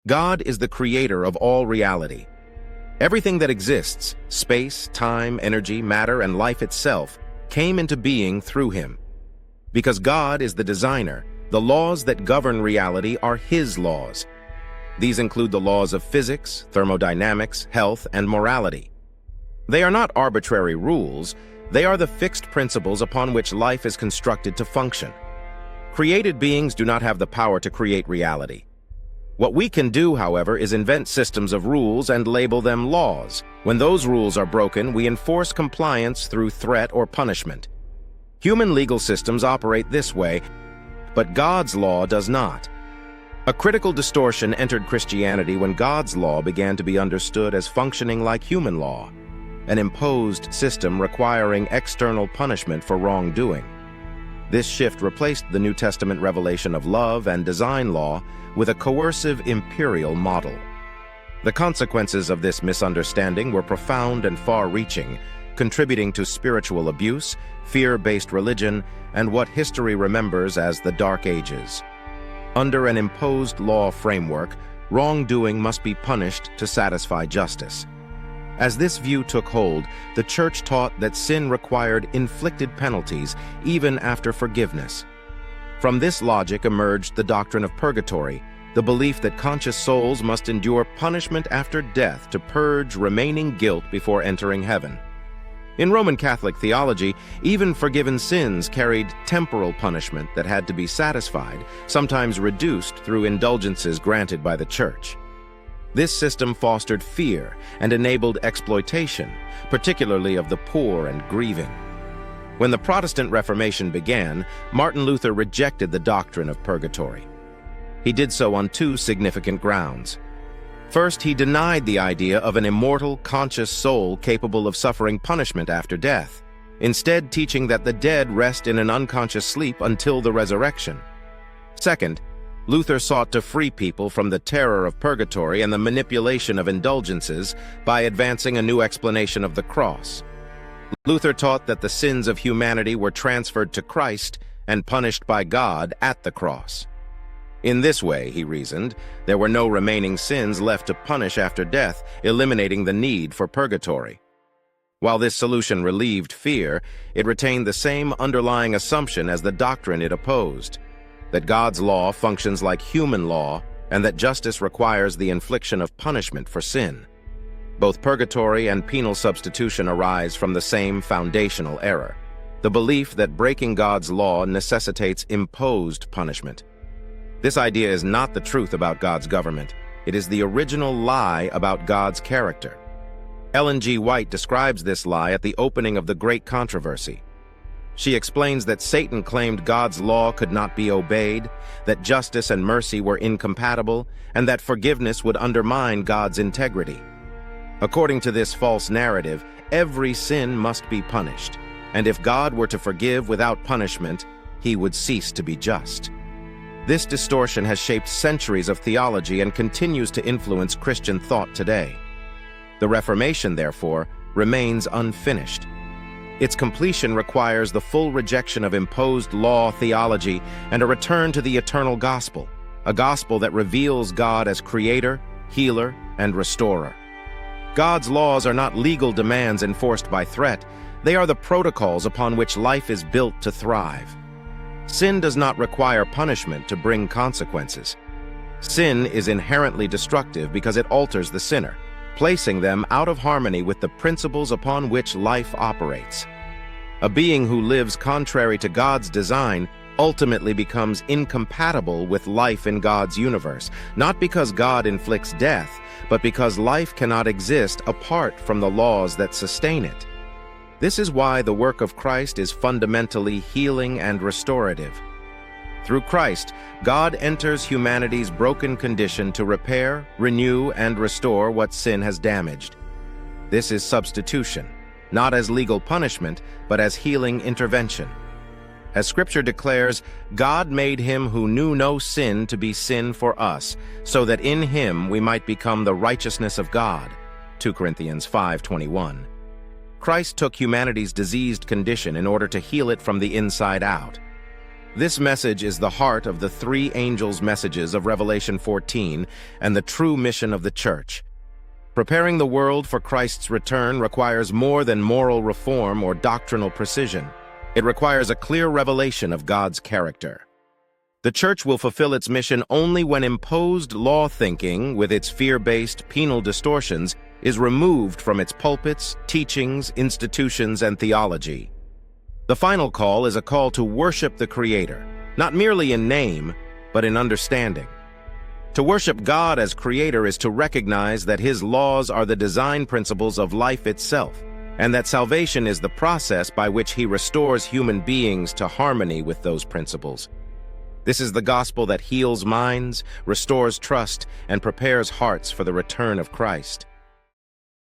God is the creator of all reality. Everything that exists, space, time, energy, matter, and life itself, came into being through him. Because God is the designer, the laws that govern reality are his laws. These include the laws of physics, thermodynamics, health, and morality. They are not arbitrary rules, they are the fixed principles upon which life is constructed to function. Created beings do not have the power to create reality. What we can do, however, is invent systems of rules and label them laws. When those rules are broken, we enforce compliance through threat or punishment. Human legal systems operate this way, but God's law does not. A critical distortion entered Christianity when God's law began to be understood as functioning like human law, an imposed system requiring external punishment for wrongdoing. This shift replaced the New Testament revelation of love and design law with a coercive imperial model. The consequences of this misunderstanding were profound and far-reaching, contributing to spiritual abuse, fear-based religion, and what history remembers as the Dark Ages. Under an imposed law framework, wrongdoing must be punished to satisfy justice. As this view took hold, the Church taught that sin required inflicted penalties even after forgiveness. From this logic emerged the doctrine of purgatory, the belief that conscious souls must endure punishment after death to purge remaining guilt before entering heaven. In Roman Catholic theology, even forgiven sins carried temporal punishment that had to be satisfied, sometimes reduced through indulgences granted by the Church. This system fostered fear and enabled exploitation, particularly of the poor and grieving. When the Protestant Reformation began, Martin Luther rejected the doctrine of purgatory. He did so on two significant grounds. First, he denied the idea of an immortal, conscious soul capable of suffering punishment after death, instead teaching that the dead rest in an unconscious sleep until the resurrection. Second, Luther sought to free people from the terror of purgatory and the manipulation of indulgences by advancing a new explanation of the cross. Luther taught that the sins of humanity were transferred to Christ and punished by God at the cross. In this way, he reasoned, there were no remaining sins left to punish after death, eliminating the need for purgatory. While this solution relieved fear, it retained the same underlying assumption as the doctrine it opposed, that God's law functions like human law and that justice requires the infliction of punishment for sin. Both purgatory and penal substitution arise from the same foundational error, the belief that breaking God's law necessitates imposed punishment. This idea is not the truth about God's government. It is the original lie about God's character. Ellen G. White describes this lie at the opening of the Great Controversy. She explains that Satan claimed God's law could not be obeyed, that justice and mercy were incompatible, and that forgiveness would undermine God's integrity. According to this false narrative, every sin must be punished, and if God were to forgive without punishment, he would cease to be just. This distortion has shaped centuries of theology and continues to influence Christian thought today. The Reformation, therefore, remains unfinished. Its completion requires the full rejection of imposed law theology and a return to the eternal gospel, a gospel that reveals God as creator, healer, and restorer. God's laws are not legal demands enforced by threat. They are the protocols upon which life is built to thrive. Sin does not require punishment to bring consequences. Sin is inherently destructive because it alters the sinner, placing them out of harmony with the principles upon which life operates. A being who lives contrary to God's design ultimately becomes incompatible with life in God's universe, not because God inflicts death, but because life cannot exist apart from the laws that sustain it. This is why the work of Christ is fundamentally healing and restorative. Through Christ, God enters humanity's broken condition to repair, renew, and restore what sin has damaged. This is substitution, not as legal punishment, but as healing intervention. As Scripture declares, God made him who knew no sin to be sin for us, so that in him we might become the righteousness of God. 2 Corinthians 5:21. Christ took humanity's diseased condition in order to heal it from the inside out. This message is the heart of the three angels' messages of Revelation 14 and the true mission of the Church. Preparing the world for Christ's return requires more than moral reform or doctrinal precision. It requires a clear revelation of God's character. The Church will fulfill its mission only when imposed law thinking, with its fear-based penal distortions, is removed from its pulpits, teachings, institutions, and theology. The final call is a call to worship the Creator, not merely in name, but in understanding. To worship God as Creator is to recognize that His laws are the design principles of life itself, and that salvation is the process by which He restores human beings to harmony with those principles. This is the gospel that heals minds, restores trust, and prepares hearts for the return of Christ.